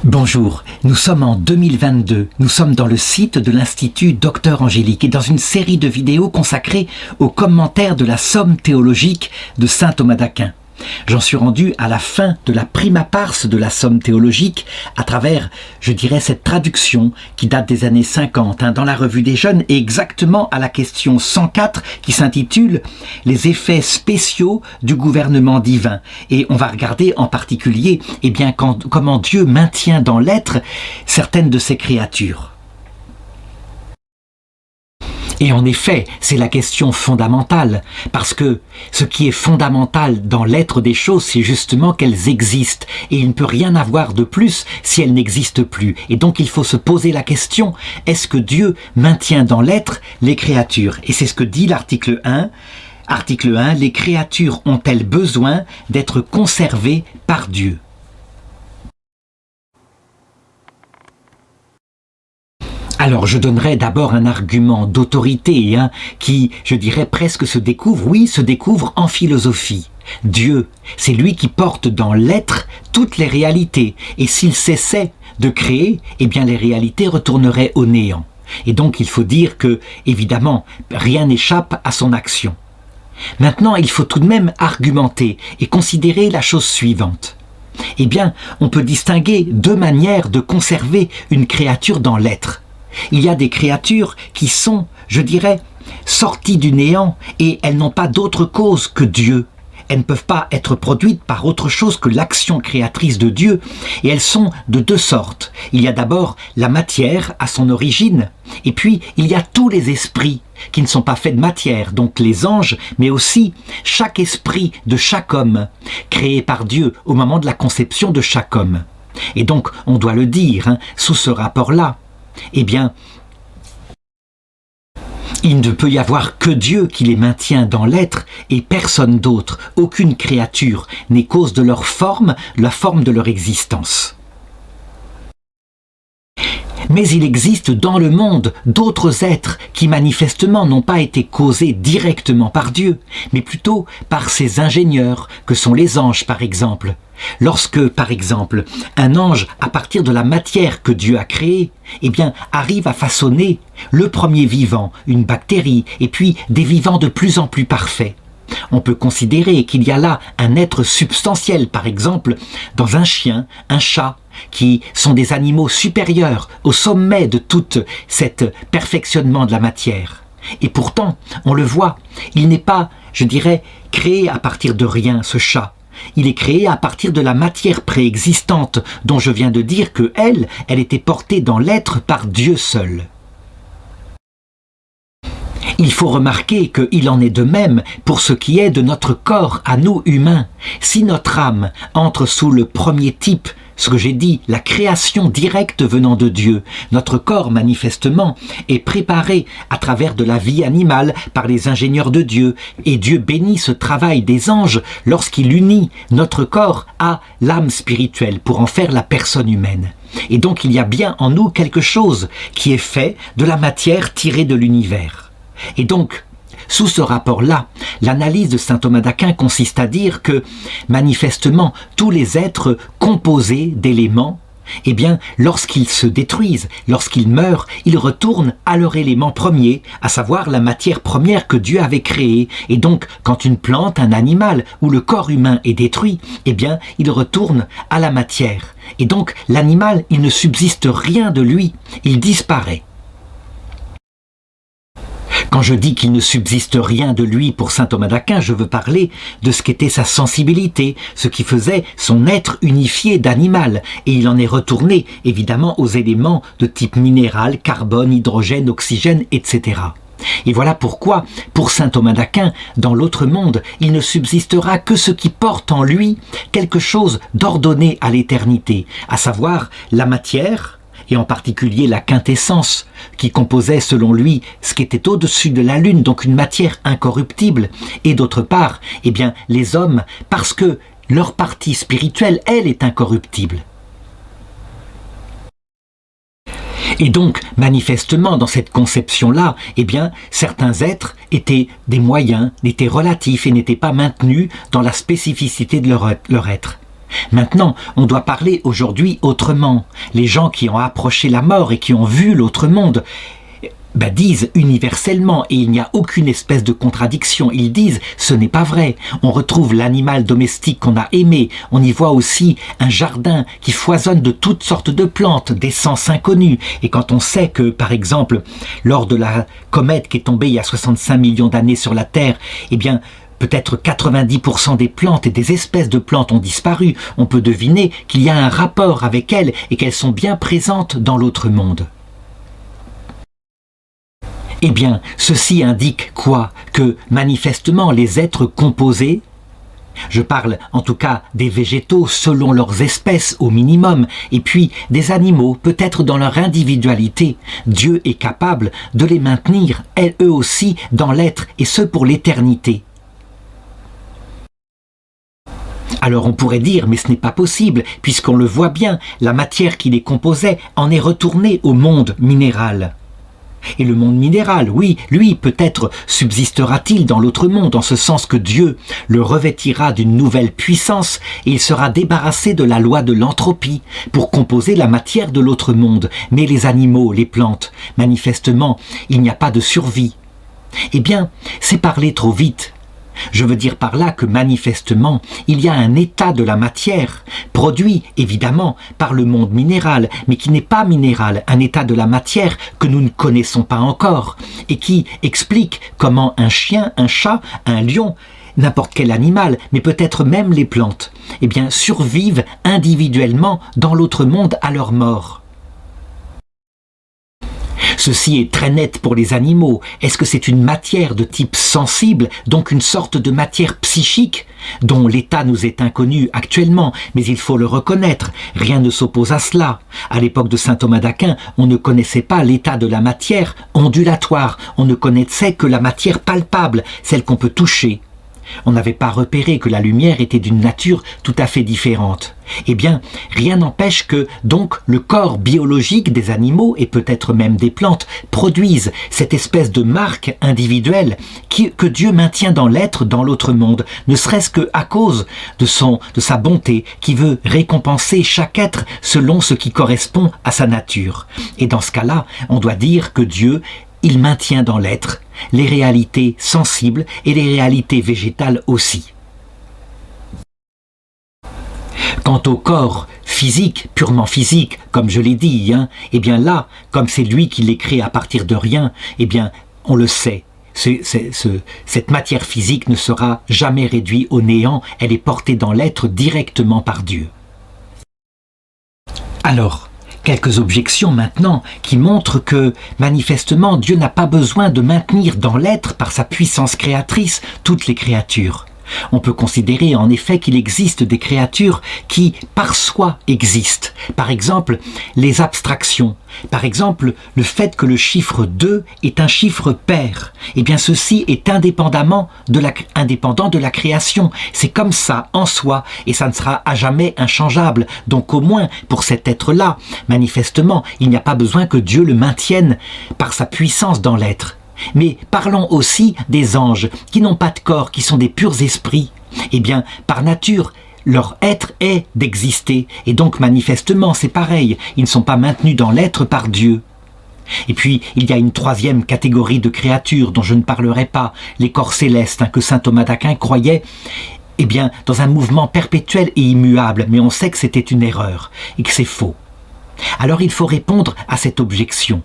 Bonjour, nous sommes en 2022, nous sommes dans le site de l'Institut Docteur Angélique et dans une série de vidéos consacrées aux commentaires de la Somme théologique de saint Thomas d'Aquin. J'en suis rendu à la fin de la prima pars de la Somme théologique à travers, je dirais, cette traduction qui date des années 50 dans la Revue des Jeunes et exactement à la question 104 qui s'intitule « Les effets spéciaux du gouvernement divin ». Et on va regarder en particulier comment Dieu maintient dans l'être certaines de ses créatures. Et en effet, c'est la question fondamentale, parce que ce qui est fondamental dans l'être des choses, c'est justement qu'elles existent, et il ne peut rien avoir de plus si elles n'existent plus. Et donc il faut se poser la question, est-ce que Dieu maintient dans l'être les créatures? Et c'est ce que dit l'article 1. Article 1, les créatures ont-elles besoin d'être conservées par Dieu? Alors je donnerai d'abord un argument d'autorité qui, je dirais, presque se découvre en philosophie. Dieu, c'est lui qui porte dans l'être toutes les réalités, et s'il cessait de créer, eh bien les réalités retourneraient au néant. Et donc il faut dire que, évidemment, rien n'échappe à son action. Maintenant, il faut tout de même argumenter et considérer la chose suivante. Eh bien, on peut distinguer deux manières de conserver une créature dans l'être. Il y a des créatures qui sont, je dirais, sorties du néant et elles n'ont pas d'autre cause que Dieu. Elles ne peuvent pas être produites par autre chose que l'action créatrice de Dieu et elles sont de deux sortes. Il y a d'abord la matière à son origine et puis il y a tous les esprits qui ne sont pas faits de matière, donc les anges, mais aussi chaque esprit de chaque homme créé par Dieu au moment de la conception de chaque homme. Et donc on doit le dire, sous ce rapport-là, eh bien, il ne peut y avoir que Dieu qui les maintient dans l'être et personne d'autre. Aucune créature n'est cause de leur forme, la forme de leur existence. Mais il existe dans le monde d'autres êtres qui manifestement n'ont pas été causés directement par Dieu, mais plutôt par ses ingénieurs, que sont les anges par exemple. Lorsque, par exemple, un ange, à partir de la matière que Dieu a créée, eh bien, arrive à façonner le premier vivant, une bactérie, et puis des vivants de plus en plus parfaits. On peut considérer qu'il y a là un être substantiel, par exemple, dans un chien, un chat, qui sont des animaux supérieurs au sommet de tout cet perfectionnement de la matière. Et pourtant, on le voit, il n'est pas, je dirais, créé à partir de rien, ce chat. Il est créé à partir de la matière préexistante, dont je viens de dire que elle était portée dans l'être par Dieu seul. Il faut remarquer qu'il en est de même pour ce qui est de notre corps à nous humains. Si notre âme entre sous le premier type, ce que j'ai dit, la création directe venant de Dieu, notre corps manifestement est préparé à travers de la vie animale par les ingénieurs de Dieu et Dieu bénit ce travail des anges lorsqu'il unit notre corps à l'âme spirituelle pour en faire la personne humaine. Et donc il y a bien en nous quelque chose qui est fait de la matière tirée de l'univers. Et donc, sous ce rapport-là, l'analyse de saint Thomas d'Aquin consiste à dire que, manifestement, tous les êtres composés d'éléments, eh bien, lorsqu'ils se détruisent, lorsqu'ils meurent, ils retournent à leur élément premier, à savoir la matière première que Dieu avait créée. Et donc, quand une plante, un animal ou le corps humain est détruit, eh bien, il retourne à la matière. Et donc, l'animal, il ne subsiste rien de lui, il disparaît. Quand je dis qu'il ne subsiste rien de lui pour saint Thomas d'Aquin, je veux parler de ce qu'était sa sensibilité, ce qui faisait son être unifié d'animal, et il en est retourné évidemment aux éléments de type minéral, carbone, hydrogène, oxygène, etc. Et voilà pourquoi, pour saint Thomas d'Aquin, dans l'autre monde, il ne subsistera que ce qui porte en lui quelque chose d'ordonné à l'éternité, à savoir la matière, et en particulier la quintessence, qui composait selon lui ce qui était au-dessus de la lune, donc une matière incorruptible, et d'autre part, eh bien, les hommes, parce que leur partie spirituelle, elle, est incorruptible. Et donc, manifestement, dans cette conception-là, eh bien, certains êtres étaient des moyens, étaient relatifs et n'étaient pas maintenus dans la spécificité de leur être. Maintenant, on doit parler aujourd'hui autrement. Les gens qui ont approché la mort et qui ont vu l'autre monde, disent universellement, et il n'y a aucune espèce de contradiction, ils disent ce n'est pas vrai. On retrouve l'animal domestique qu'on a aimé, on y voit aussi un jardin qui foisonne de toutes sortes de plantes, d'essences inconnues. Et quand on sait que, par exemple, lors de la comète qui est tombée il y a 65 millions d'années sur la Terre, peut-être 90% des plantes et des espèces de plantes ont disparu, on peut deviner qu'il y a un rapport avec elles et qu'elles sont bien présentes dans l'autre monde. Ceci indique quoi? Que manifestement les êtres composés, je parle en tout cas des végétaux selon leurs espèces au minimum, et puis des animaux peut-être dans leur individualité, Dieu est capable de les maintenir, eux aussi, dans l'être, et ce pour l'éternité. Alors on pourrait dire, mais ce n'est pas possible, puisqu'on le voit bien, la matière qui les composait en est retournée au monde minéral. Et le monde minéral, oui, lui, peut-être subsistera-t-il dans l'autre monde, en ce sens que Dieu le revêtira d'une nouvelle puissance et il sera débarrassé de la loi de l'entropie pour composer la matière de l'autre monde. Mais les animaux, les plantes, manifestement, il n'y a pas de survie. C'est parler trop vite. Je veux dire par là que manifestement, il y a un état de la matière, produit évidemment par le monde minéral, mais qui n'est pas minéral, un état de la matière que nous ne connaissons pas encore, et qui explique comment un chien, un chat, un lion, n'importe quel animal, mais peut-être même les plantes, survivent individuellement dans l'autre monde à leur mort. Ceci est très net pour les animaux. Est-ce que c'est une matière de type sensible, donc une sorte de matière psychique, dont l'état nous est inconnu actuellement, mais il faut le reconnaître, rien ne s'oppose à cela. À l'époque de saint Thomas d'Aquin, on ne connaissait pas l'état de la matière ondulatoire, on ne connaissait que la matière palpable, celle qu'on peut toucher. On n'avait pas repéré que la lumière était d'une nature tout à fait différente. Rien n'empêche que, donc, le corps biologique des animaux, et peut-être même des plantes, produisent cette espèce de marque individuelle que Dieu maintient dans l'être, dans l'autre monde, ne serait-ce qu'à cause de sa bonté, qui veut récompenser chaque être selon ce qui correspond à sa nature. Et dans ce cas-là, on doit dire que Dieu, il maintient dans l'être les réalités sensibles et les réalités végétales aussi. Quant au corps physique, purement physique, comme je l'ai dit, là, comme c'est lui qui les crée à partir de rien, on le sait. Cette matière physique ne sera jamais réduite au néant, elle est portée dans l'être directement par Dieu. Alors, quelques objections maintenant qui montrent que, manifestement, Dieu n'a pas besoin de maintenir dans l'être, par sa puissance créatrice, toutes les créatures. On peut considérer en effet qu'il existe des créatures qui, par soi, existent. Par exemple, les abstractions. Par exemple, le fait que le chiffre 2 est un chiffre pair. Ceci est indépendant de la création. C'est comme ça, en soi, et ça ne sera à jamais inchangeable. Donc au moins, pour cet être-là, manifestement, il n'y a pas besoin que Dieu le maintienne par sa puissance dans l'être. Mais parlons aussi des anges, qui n'ont pas de corps, qui sont des purs esprits. Par nature, leur être est d'exister, et donc manifestement c'est pareil, ils ne sont pas maintenus dans l'être par Dieu. Et puis, il y a une troisième catégorie de créatures dont je ne parlerai pas, les corps célestes, que saint Thomas d'Aquin croyait dans un mouvement perpétuel et immuable, mais on sait que c'était une erreur, et que c'est faux. Alors il faut répondre à cette objection.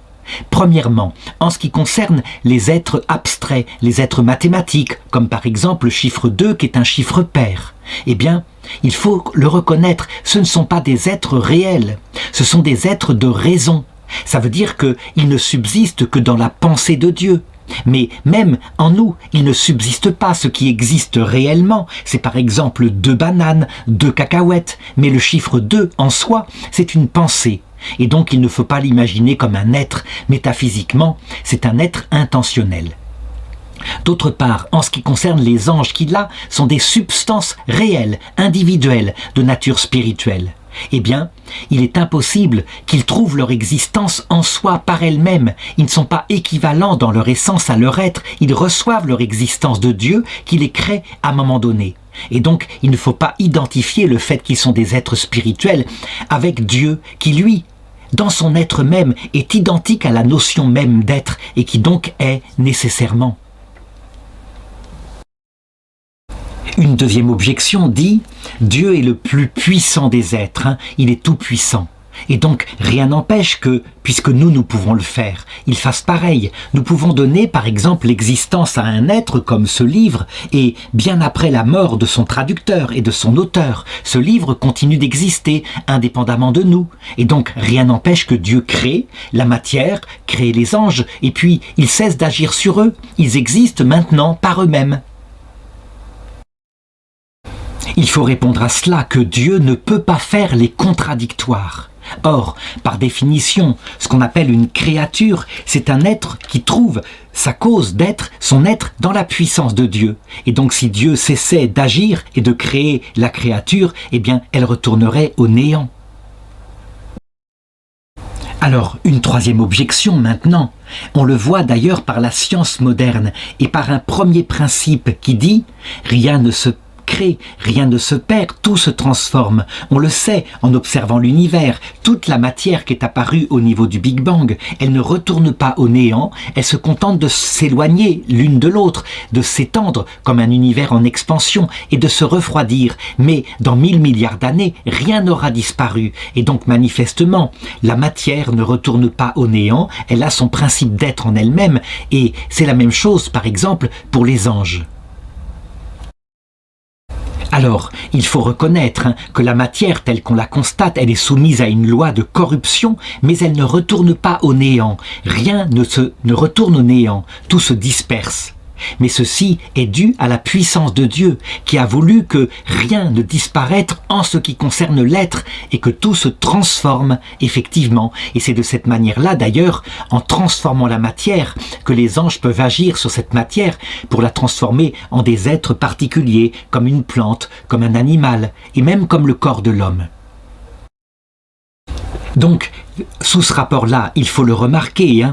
Premièrement, en ce qui concerne les êtres abstraits, les êtres mathématiques, comme par exemple le chiffre 2 qui est un chiffre pair, il faut le reconnaître, ce ne sont pas des êtres réels, ce sont des êtres de raison. Ça veut dire qu'ils ne subsistent que dans la pensée de Dieu. Mais même en nous, il ne subsiste pas ce qui existe réellement. C'est par exemple 2 bananes, 2 cacahuètes, mais le chiffre 2 en soi, c'est une pensée. Et donc il ne faut pas l'imaginer comme un être. Métaphysiquement, c'est un être intentionnel. D'autre part, en ce qui concerne les anges qui là sont des substances réelles, individuelles, de nature spirituelle, il est impossible qu'ils trouvent leur existence en soi par elles-mêmes. Ils ne sont pas équivalents dans leur essence à leur être. Ils reçoivent leur existence de Dieu qui les crée à un moment donné. Et donc, il ne faut pas identifier le fait qu'ils sont des êtres spirituels avec Dieu, qui lui, dans son être même, est identique à la notion même d'être et qui donc est nécessairement. Une deuxième objection dit « Dieu est le plus puissant des êtres, il est tout puissant ». Et donc, rien n'empêche que, puisque nous pouvons le faire, il fasse pareil. Nous pouvons donner, par exemple, l'existence à un être comme ce livre, et bien après la mort de son traducteur et de son auteur, ce livre continue d'exister, indépendamment de nous. Et donc, rien n'empêche que Dieu crée la matière, crée les anges, et puis il cesse d'agir sur eux. Ils existent maintenant par eux-mêmes. Il faut répondre à cela que Dieu ne peut pas faire les contradictoires. Or, par définition, ce qu'on appelle une créature, c'est un être qui trouve sa cause d'être, son être dans la puissance de Dieu. Et donc si Dieu cessait d'agir et de créer la créature, eh bien elle retournerait au néant. Alors, une troisième objection maintenant. On le voit d'ailleurs par la science moderne et par un premier principe qui dit « rien ne se crée, rien ne se perd, tout se transforme. » On le sait en observant l'univers. Toute la matière qui est apparue au niveau du Big Bang, elle ne retourne pas au néant, elle se contente de s'éloigner l'une de l'autre, de s'étendre comme un univers en expansion et de se refroidir. Mais dans 1000 milliards d'années, rien n'aura disparu. Et donc manifestement, la matière ne retourne pas au néant, elle a son principe d'être en elle-même. Et c'est la même chose, par exemple, pour les anges. Alors, il faut reconnaître que la matière telle qu'on la constate, elle est soumise à une loi de corruption, mais elle ne retourne pas au néant. Rien ne retourne au néant, tout se disperse. Mais ceci est dû à la puissance de Dieu, qui a voulu que rien ne disparaisse en ce qui concerne l'être et que tout se transforme effectivement. Et c'est de cette manière-là d'ailleurs, en transformant la matière, que les anges peuvent agir sur cette matière pour la transformer en des êtres particuliers, comme une plante, comme un animal, et même comme le corps de l'homme. Donc, sous ce rapport-là, il faut le remarquer,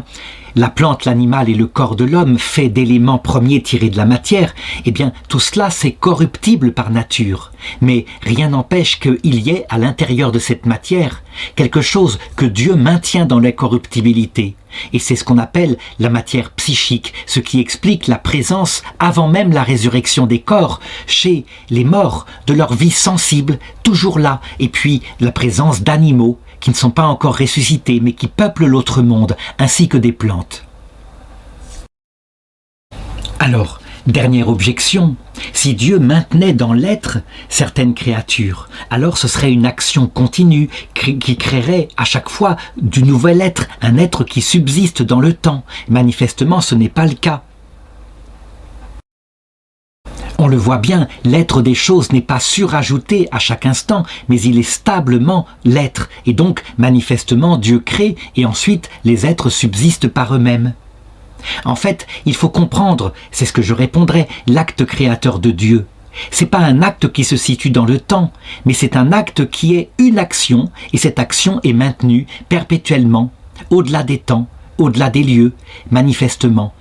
la plante, l'animal et le corps de l'homme, fait d'éléments premiers tirés de la matière, eh bien tout cela c'est corruptible par nature. Mais rien n'empêche qu'il y ait à l'intérieur de cette matière quelque chose que Dieu maintient dans l'incorruptibilité. Et c'est ce qu'on appelle la matière psychique, ce qui explique la présence, avant même la résurrection des corps, chez les morts, de leur vie sensible, toujours là, et puis la présence d'animaux, qui ne sont pas encore ressuscités, mais qui peuplent l'autre monde, ainsi que des plantes. Alors, dernière objection, si Dieu maintenait dans l'être certaines créatures, alors ce serait une action continue qui créerait à chaque fois du nouvel être, un être qui subsiste dans le temps. Manifestement, ce n'est pas le cas. On le voit bien, l'être des choses n'est pas surajouté à chaque instant, mais il est stablement l'être. Et donc, manifestement, Dieu crée et ensuite les êtres subsistent par eux-mêmes. En fait, il faut comprendre, c'est ce que je répondrai, l'acte créateur de Dieu. C'est pas un acte qui se situe dans le temps, mais c'est un acte qui est une action, et cette action est maintenue perpétuellement, au-delà des temps, au-delà des lieux, manifestement.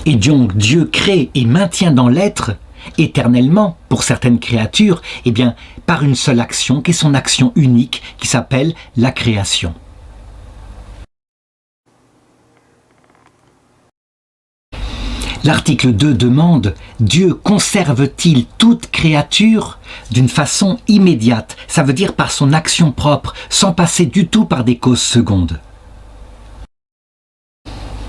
Et donc Dieu crée et maintient dans l'être, éternellement, pour certaines créatures, eh bien, par une seule action, qui est son action unique, qui s'appelle la création. L'article 2 demande « Dieu conserve-t-il toute créature d'une façon immédiate ?» Ça veut dire par son action propre, sans passer du tout par des causes secondes.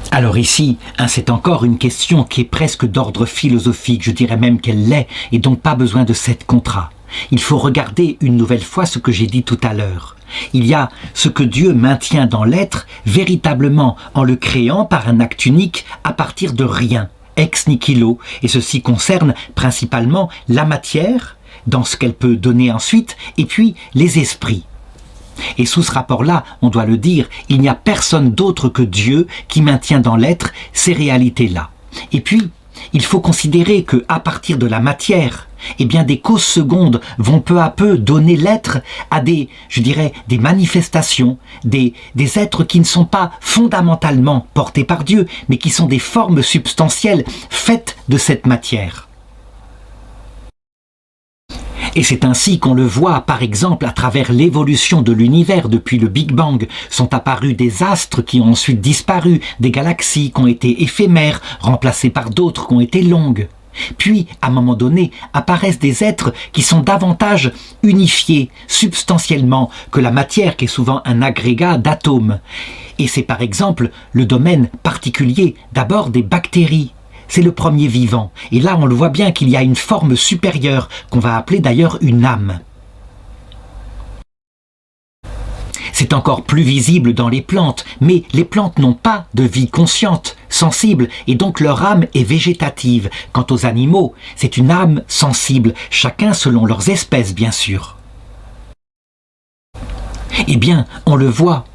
Alors ici, c'est encore une question qui est presque d'ordre philosophique, je dirais même qu'elle l'est, et donc pas besoin de cette contrat. Il faut regarder une nouvelle fois ce que j'ai dit tout à l'heure. Il y a ce que Dieu maintient dans l'être véritablement en le créant par un acte unique à partir de rien, ex nihilo, et ceci concerne principalement la matière, dans ce qu'elle peut donner ensuite, et puis les esprits. Et sous ce rapport-là, on doit le dire, il n'y a personne d'autre que Dieu qui maintient dans l'être ces réalités-là. Et puis, il faut considérer qu'à partir de la matière, eh bien des causes secondes vont peu à peu donner l'être à des, je dirais, des manifestations, des êtres qui ne sont pas fondamentalement portés par Dieu, mais qui sont des formes substantielles faites de cette matière. Et c'est ainsi qu'on le voit, par exemple, à travers l'évolution de l'univers depuis le Big Bang. Sont apparus des astres qui ont ensuite disparu, des galaxies qui ont été éphémères, remplacées par d'autres qui ont été longues. Puis, à un moment donné, apparaissent des êtres qui sont davantage unifiés, substantiellement, que la matière qui est souvent un agrégat d'atomes. Et c'est par exemple le domaine particulier, d'abord des bactéries. C'est le premier vivant. Et là, on le voit bien qu'il y a une forme supérieure, qu'on va appeler d'ailleurs une âme. C'est encore plus visible dans les plantes, mais les plantes n'ont pas de vie consciente, sensible, et donc leur âme est végétative. Quant aux animaux, c'est une âme sensible, chacun selon leurs espèces, bien sûr. Eh bien, on le voit.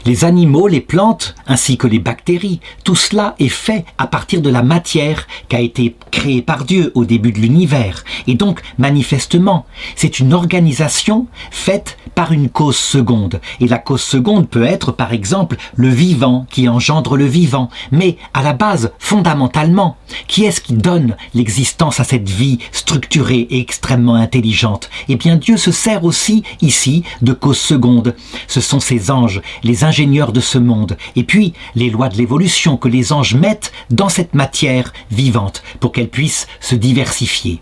Les animaux, les plantes, ainsi que les bactéries, tout cela est fait à partir de la matière qui a été créée par Dieu au début de l'univers. Et donc, manifestement, c'est une organisation faite par une cause seconde. Et la cause seconde peut être, par exemple, le vivant qui engendre le vivant. Mais à la base, fondamentalement, qui est-ce qui donne l'existence à cette vie structurée et extrêmement intelligente? Eh bien, Dieu se sert aussi, ici, de cause seconde. Ce sont ces anges, les ingénieurs de ce monde, et puis les lois de l'évolution que les anges mettent dans cette matière vivante pour qu'elle puisse se diversifier.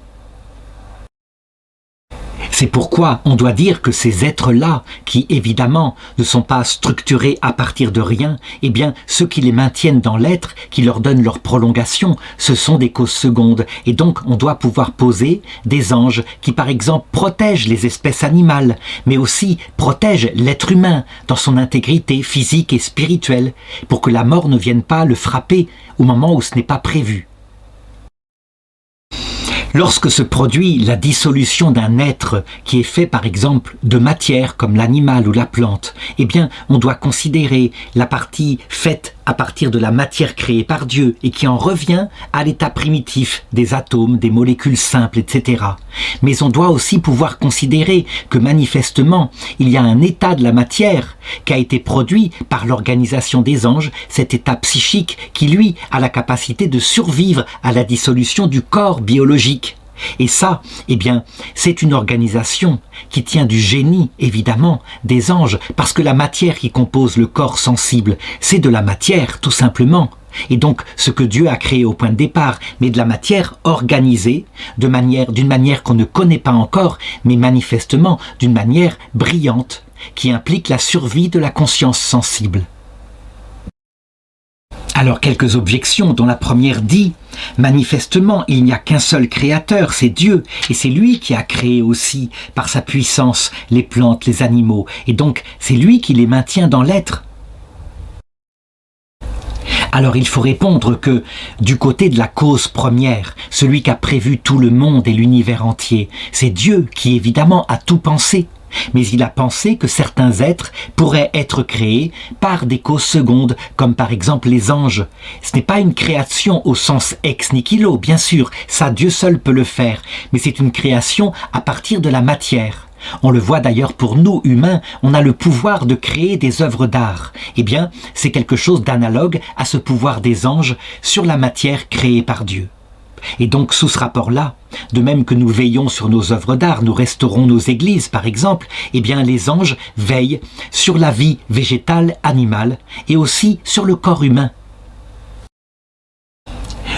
C'est pourquoi on doit dire que ces êtres-là, qui évidemment ne sont pas structurés à partir de rien, eh bien ceux qui les maintiennent dans l'être, qui leur donnent leur prolongation, ce sont des causes secondes. Et donc on doit pouvoir poser des anges qui par exemple protègent les espèces animales, mais aussi protègent l'être humain dans son intégrité physique et spirituelle, pour que la mort ne vienne pas le frapper au moment où ce n'est pas prévu. Lorsque se produit la dissolution d'un être qui est fait par exemple de matière comme l'animal ou la plante, eh bien on doit considérer la partie faite à partir de la matière créée par Dieu et qui en revient à l'état primitif des atomes, des molécules simples, etc. Mais on doit aussi pouvoir considérer que manifestement il y a un état de la matière qui a été produit par l'organisation des anges, cet état psychique qui lui a la capacité de survivre à la dissolution du corps biologique. Et ça, eh bien, c'est une organisation qui tient du génie, évidemment, des anges, parce que la matière qui compose le corps sensible, c'est de la matière, tout simplement. Et donc, ce que Dieu a créé au point de départ, mais de la matière organisée, d'une manière qu'on ne connaît pas encore, mais manifestement d'une manière brillante, qui implique la survie de la conscience sensible. Alors quelques objections, dont la première dit « Manifestement, il n'y a qu'un seul créateur, c'est Dieu, et c'est lui qui a créé aussi, par sa puissance, les plantes, les animaux, et donc c'est lui qui les maintient dans l'être. » Alors il faut répondre que, du côté de la cause première, celui qui a prévu tout le monde et l'univers entier, c'est Dieu qui évidemment a tout pensé. Mais il a pensé que certains êtres pourraient être créés par des causes secondes, comme par exemple les anges. Ce n'est pas une création au sens ex nihilo, bien sûr, ça Dieu seul peut le faire, mais c'est une création à partir de la matière. On le voit d'ailleurs pour nous, humains, on a le pouvoir de créer des œuvres d'art. Eh bien, c'est quelque chose d'analogue à ce pouvoir des anges sur la matière créée par Dieu. Et donc, sous ce rapport-là, de même que nous veillons sur nos œuvres d'art, nous restaurons nos églises, par exemple, eh bien, les anges veillent sur la vie végétale, animale, et aussi sur le corps humain.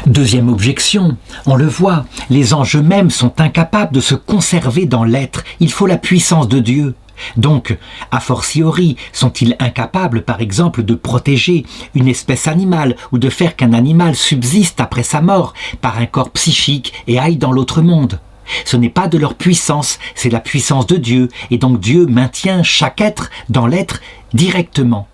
Deuxième objection, on le voit, les anges eux-mêmes sont incapables de se conserver dans l'être, il faut la puissance de Dieu. Donc, a fortiori, sont-ils incapables, par exemple, de protéger une espèce animale ou de faire qu'un animal subsiste après sa mort par un corps psychique et aille dans l'autre monde? Ce n'est pas de leur puissance, c'est la puissance de Dieu, et donc Dieu maintient chaque être dans l'être directement.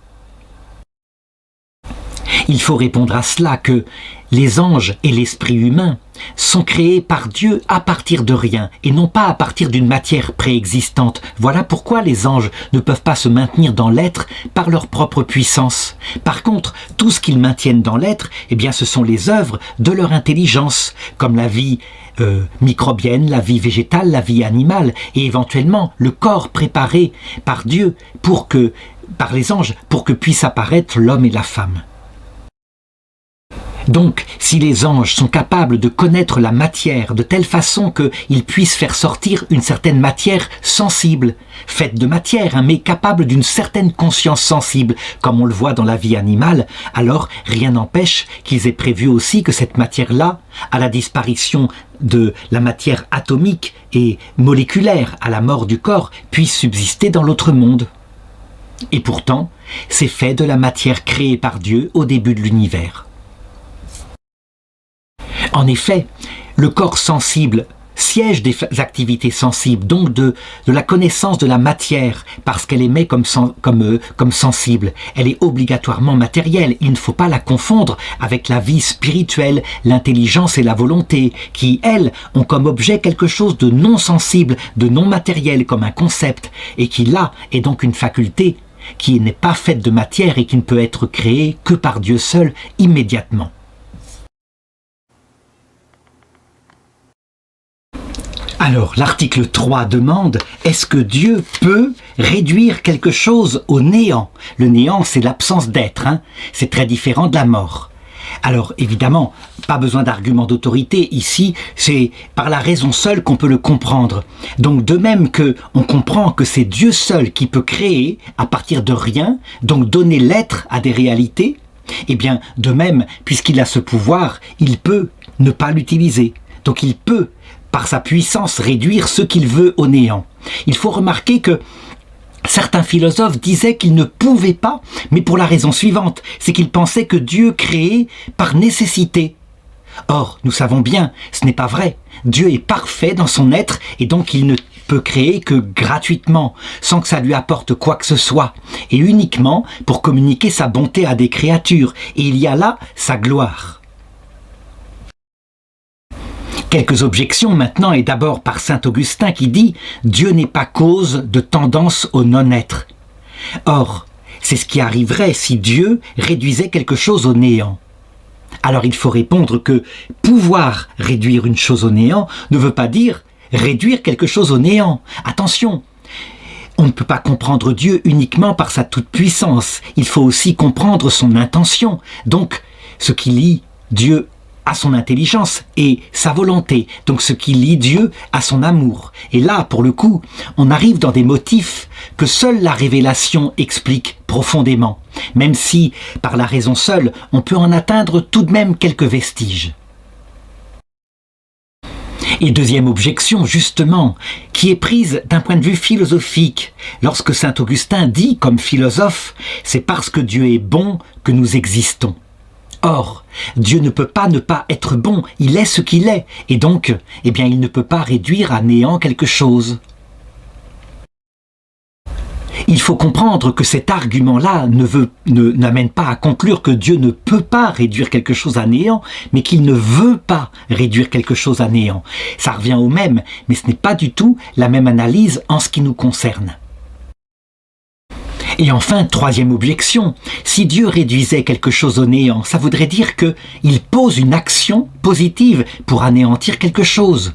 Il faut répondre à cela que les anges et l'esprit humain sont créés par Dieu à partir de rien et non pas à partir d'une matière préexistante. Voilà pourquoi les anges ne peuvent pas se maintenir dans l'être par leur propre puissance. Par contre, tout ce qu'ils maintiennent dans l'être, eh bien, ce sont les œuvres de leur intelligence, comme la vie microbienne, la vie végétale, la vie animale et éventuellement le corps préparé par Dieu par les anges pour que puissent apparaître l'homme et la femme. Donc, si les anges sont capables de connaître la matière de telle façon qu'ils puissent faire sortir une certaine matière sensible, faite de matière, mais capable d'une certaine conscience sensible, comme on le voit dans la vie animale, alors rien n'empêche qu'ils aient prévu aussi que cette matière-là, à la disparition de la matière atomique et moléculaire, à la mort du corps, puisse subsister dans l'autre monde. Et pourtant, c'est fait de la matière créée par Dieu au début de l'univers. En effet, le corps sensible siège des activités sensibles, donc de la connaissance de la matière, parce qu'elle émet comme sensible. Elle est obligatoirement matérielle. Il ne faut pas la confondre avec la vie spirituelle, l'intelligence et la volonté, qui, elles, ont comme objet quelque chose de non sensible, de non matériel, comme un concept, et qui, là, est donc une faculté qui n'est pas faite de matière et qui ne peut être créée que par Dieu seul, immédiatement. Alors, l'article 3 demande, est-ce que Dieu peut réduire quelque chose au néant? Le néant, c'est l'absence d'être, c'est très différent de la mort. Alors, évidemment, pas besoin d'argument d'autorité ici, c'est par la raison seule qu'on peut le comprendre. Donc, de même que on comprend que c'est Dieu seul qui peut créer à partir de rien, donc donner l'être à des réalités, eh bien, de même, puisqu'il a ce pouvoir, il peut ne pas l'utiliser. Donc, il peut, par sa puissance, réduire ce qu'il veut au néant. Il faut remarquer que certains philosophes disaient qu'ils ne pouvaient pas, mais pour la raison suivante, c'est qu'ils pensaient que Dieu créait par nécessité. Or, nous savons bien, ce n'est pas vrai. Dieu est parfait dans son être et donc il ne peut créer que gratuitement, sans que ça lui apporte quoi que ce soit, et uniquement pour communiquer sa bonté à des créatures, et il y a là sa gloire. Quelques objections maintenant, et d'abord par saint Augustin qui dit « Dieu n'est pas cause de tendance au non-être ». Or, c'est ce qui arriverait si Dieu réduisait quelque chose au néant. Alors il faut répondre que pouvoir réduire une chose au néant ne veut pas dire réduire quelque chose au néant. Attention, on ne peut pas comprendre Dieu uniquement par sa toute-puissance, il faut aussi comprendre son intention, donc ce qui lie Dieu à son intelligence et sa volonté, donc ce qui lie Dieu à son amour. Et là, pour le coup, on arrive dans des motifs que seule la révélation explique profondément, même si, par la raison seule, on peut en atteindre tout de même quelques vestiges. Et deuxième objection, justement, qui est prise d'un point de vue philosophique. Lorsque saint Augustin dit, comme philosophe, c'est parce que Dieu est bon que nous existons. Or, Dieu ne peut pas ne pas être bon, il est ce qu'il est, et donc, eh bien, il ne peut pas réduire à néant quelque chose. Il faut comprendre que cet argument-là n'amène pas à conclure que Dieu ne peut pas réduire quelque chose à néant, mais qu'il ne veut pas réduire quelque chose à néant. Ça revient au même, mais ce n'est pas du tout la même analyse en ce qui nous concerne. Et enfin, troisième objection, si Dieu réduisait quelque chose au néant, ça voudrait dire qu'il pose une action positive pour anéantir quelque chose.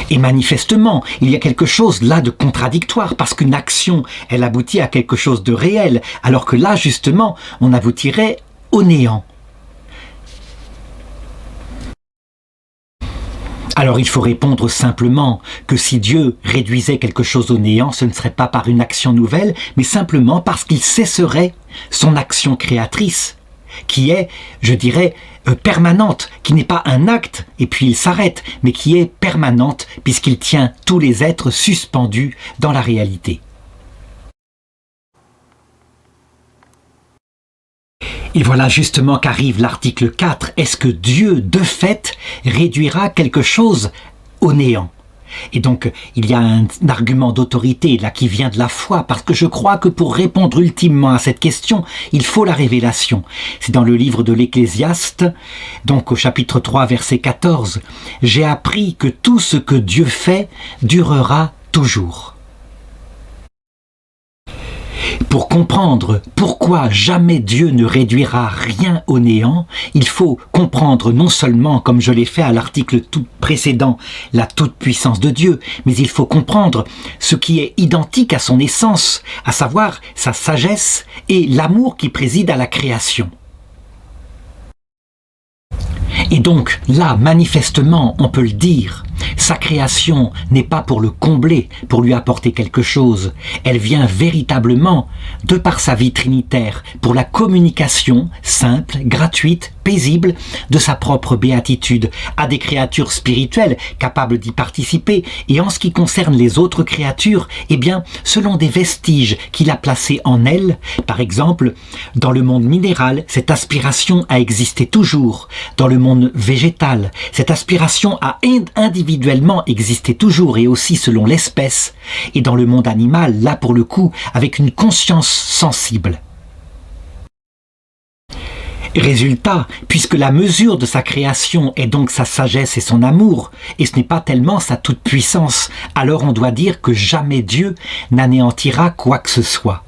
Et manifestement, il y a quelque chose là de contradictoire, parce qu'une action, elle aboutit à quelque chose de réel, alors que là, justement, on aboutirait au néant. Alors il faut répondre simplement que si Dieu réduisait quelque chose au néant, ce ne serait pas par une action nouvelle, mais simplement parce qu'il cesserait son action créatrice, qui est, je dirais, permanente, qui n'est pas un acte et puis il s'arrête, mais qui est permanente puisqu'il tient tous les êtres suspendus dans la réalité. Et voilà justement qu'arrive l'article 4. Est-ce que Dieu, de fait, réduira quelque chose au néant? Et donc, il y a un argument d'autorité là qui vient de la foi, parce que je crois que pour répondre ultimement à cette question, il faut la révélation. C'est dans le livre de l'Ecclésiaste, donc au chapitre 3, verset 14. « J'ai appris que tout ce que Dieu fait durera toujours. » Pour comprendre pourquoi jamais Dieu ne réduira rien au néant, il faut comprendre non seulement, comme je l'ai fait à l'article tout précédent, la toute-puissance de Dieu, mais il faut comprendre ce qui est identique à son essence, à savoir sa sagesse et l'amour qui préside à la création. Et donc, là, manifestement, on peut le dire, sa création n'est pas pour le combler, pour lui apporter quelque chose. Elle vient véritablement, de par sa vie trinitaire, pour la communication simple, gratuite, paisible de sa propre béatitude à des créatures spirituelles capables d'y participer. Et en ce qui concerne les autres créatures, eh bien, selon des vestiges qu'il a placés en elles, par exemple, dans le monde minéral, cette aspiration a existé toujours. Dans le monde végétal, cette aspiration a individuellement existé toujours et aussi selon l'espèce. Et dans le monde animal, là pour le coup, avec une conscience sensible. Résultat, puisque la mesure de sa création est donc sa sagesse et son amour, et ce n'est pas tellement sa toute-puissance, alors on doit dire que jamais Dieu n'anéantira quoi que ce soit.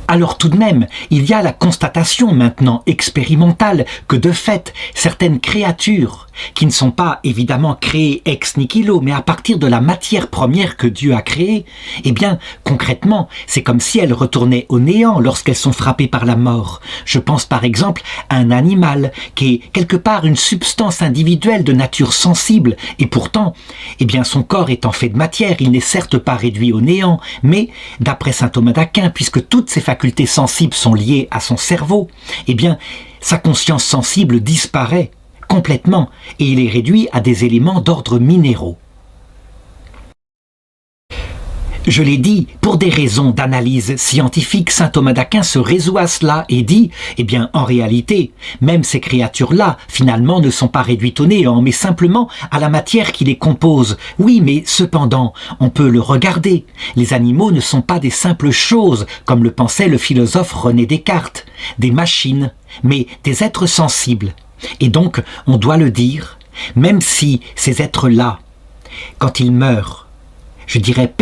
Alors tout de même, il y a la constatation maintenant expérimentale que de fait, certaines créatures, qui ne sont pas évidemment créées ex nihilo, mais à partir de la matière première que Dieu a créée, eh bien, concrètement, c'est comme si elles retournaient au néant lorsqu'elles sont frappées par la mort. Je pense par exemple à un animal qui est quelque part une substance individuelle de nature sensible, et pourtant, eh bien, son corps étant fait de matière, il n'est certes pas réduit au néant, mais, d'après saint Thomas d'Aquin, puisque toutes ses facultés sensibles sont liées à son cerveau, eh bien, sa conscience sensible disparaît complètement et il est réduit à des éléments d'ordre minéraux. Je l'ai dit, pour des raisons d'analyse scientifique, saint Thomas d'Aquin se résout à cela et dit, eh bien, en réalité, même ces créatures-là, finalement, ne sont pas réduites au néant, mais simplement à la matière qui les compose. Oui, mais cependant, on peut le regarder. Les animaux ne sont pas des simples choses, comme le pensait le philosophe René Descartes, des machines, mais des êtres sensibles. Et donc, on doit le dire, même si ces êtres-là, quand ils meurent, je dirais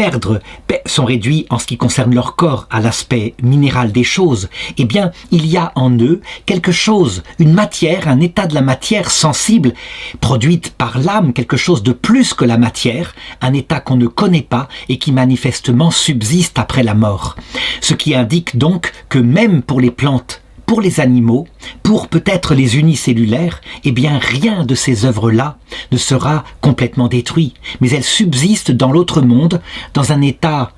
sont réduits en ce qui concerne leur corps à l'aspect minéral des choses, eh bien, il y a en eux quelque chose, une matière, un état de la matière sensible, produite par l'âme, quelque chose de plus que la matière, un état qu'on ne connaît pas et qui manifestement subsiste après la mort. Ce qui indique donc que même pour les plantes, pour les animaux, pour peut-être les unicellulaires, eh bien rien de ces œuvres-là ne sera complètement détruit, mais elles subsistent dans l'autre monde, dans un état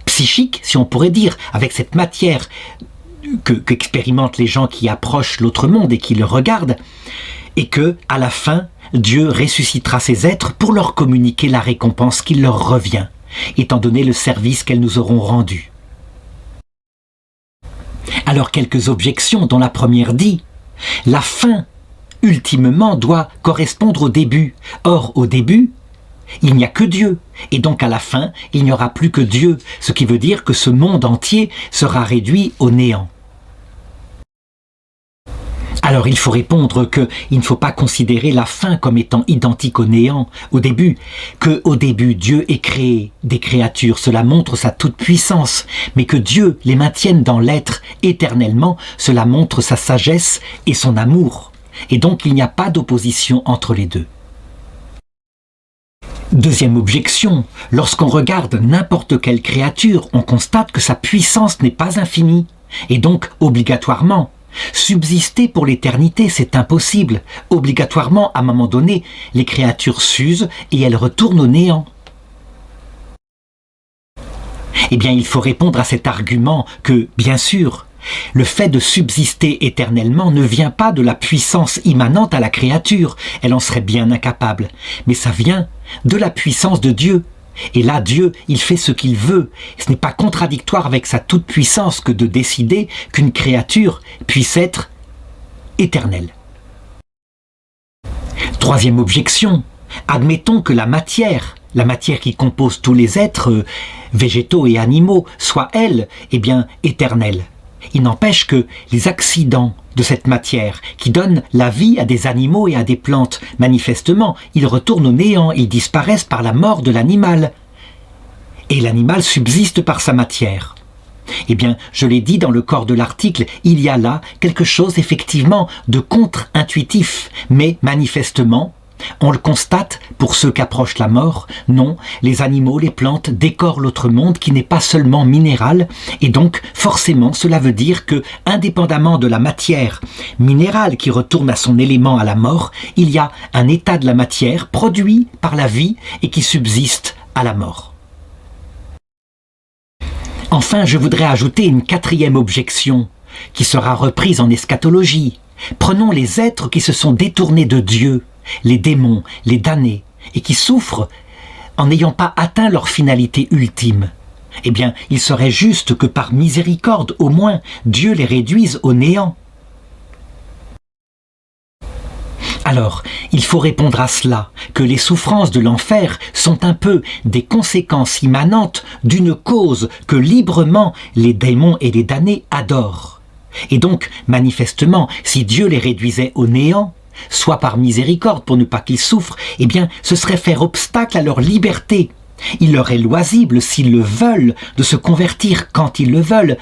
psychique, si on pourrait dire, avec cette matière qu'expérimentent les gens qui approchent l'autre monde et qui le regardent, et que, à la fin, Dieu ressuscitera ces êtres pour leur communiquer la récompense qui leur revient, étant donné le service qu'elles nous auront rendu. Alors quelques objections, dont la première dit « La fin, ultimement, doit correspondre au début. Or, au début, il n'y a que Dieu. Et donc à la fin, il n'y aura plus que Dieu, ce qui veut dire que ce monde entier sera réduit au néant. » Alors il faut répondre qu'il ne faut pas considérer la fin comme étant identique au néant, au début, que au début Dieu ait créé des créatures, cela montre sa toute-puissance, mais que Dieu les maintienne dans l'être éternellement, cela montre sa sagesse et son amour, et donc il n'y a pas d'opposition entre les deux. Deuxième objection, lorsqu'on regarde n'importe quelle créature, on constate que sa puissance n'est pas infinie, et donc obligatoirement, subsister pour l'éternité, c'est impossible. Obligatoirement, à un moment donné, les créatures s'usent et elles retournent au néant. Eh bien, il faut répondre à cet argument que, bien sûr, le fait de subsister éternellement ne vient pas de la puissance immanente à la créature, elle en serait bien incapable, mais ça vient de la puissance de Dieu. Et là, Dieu, il fait ce qu'il veut. Ce n'est pas contradictoire avec sa toute-puissance que de décider qu'une créature puisse être éternelle. Troisième objection, admettons que la matière qui compose tous les êtres végétaux et animaux, soit elle, eh bien, éternelle. Il n'empêche que les accidents de cette matière qui donnent la vie à des animaux et à des plantes, manifestement, ils retournent au néant, ils disparaissent par la mort de l'animal. et l'animal subsiste par sa matière. Eh bien, je l'ai dit dans le corps de l'article, il y a là quelque chose effectivement de contre-intuitif, mais manifestement, on le constate pour ceux qu'approche la mort, non, les animaux, les plantes décorent l'autre monde qui n'est pas seulement minéral, et donc forcément cela veut dire que, indépendamment de la matière minérale qui retourne à son élément à la mort, il y a un état de la matière produit par la vie et qui subsiste à la mort. Enfin, je voudrais ajouter une quatrième objection, qui sera reprise en eschatologie. Prenons les êtres qui se sont détournés de Dieu, les démons, les damnés, et qui souffrent en n'ayant pas atteint leur finalité ultime. Eh bien, il serait juste que par miséricorde, au moins, Dieu les réduise au néant. Alors, il faut répondre à cela, que les souffrances de l'enfer sont un peu des conséquences immanentes d'une cause que librement les démons et les damnés adorent. Et donc, manifestement, si Dieu les réduisait au néant, soit par miséricorde pour ne pas qu'ils souffrent, eh bien, ce serait faire obstacle à leur liberté. Il leur est loisible, s'ils le veulent, de se convertir quand ils le veulent.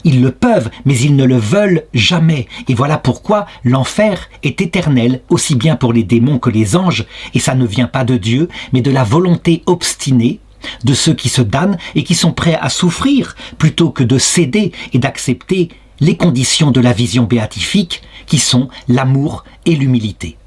Ils le peuvent, mais ils ne le veulent jamais. Et voilà pourquoi l'enfer est éternel, aussi bien pour les démons que les anges, et ça ne vient pas de Dieu, mais de la volonté obstinée de ceux qui se damnent et qui sont prêts à souffrir, plutôt que de céder et d'accepter les conditions de la vision béatifique, qui sont l'amour et l'humilité.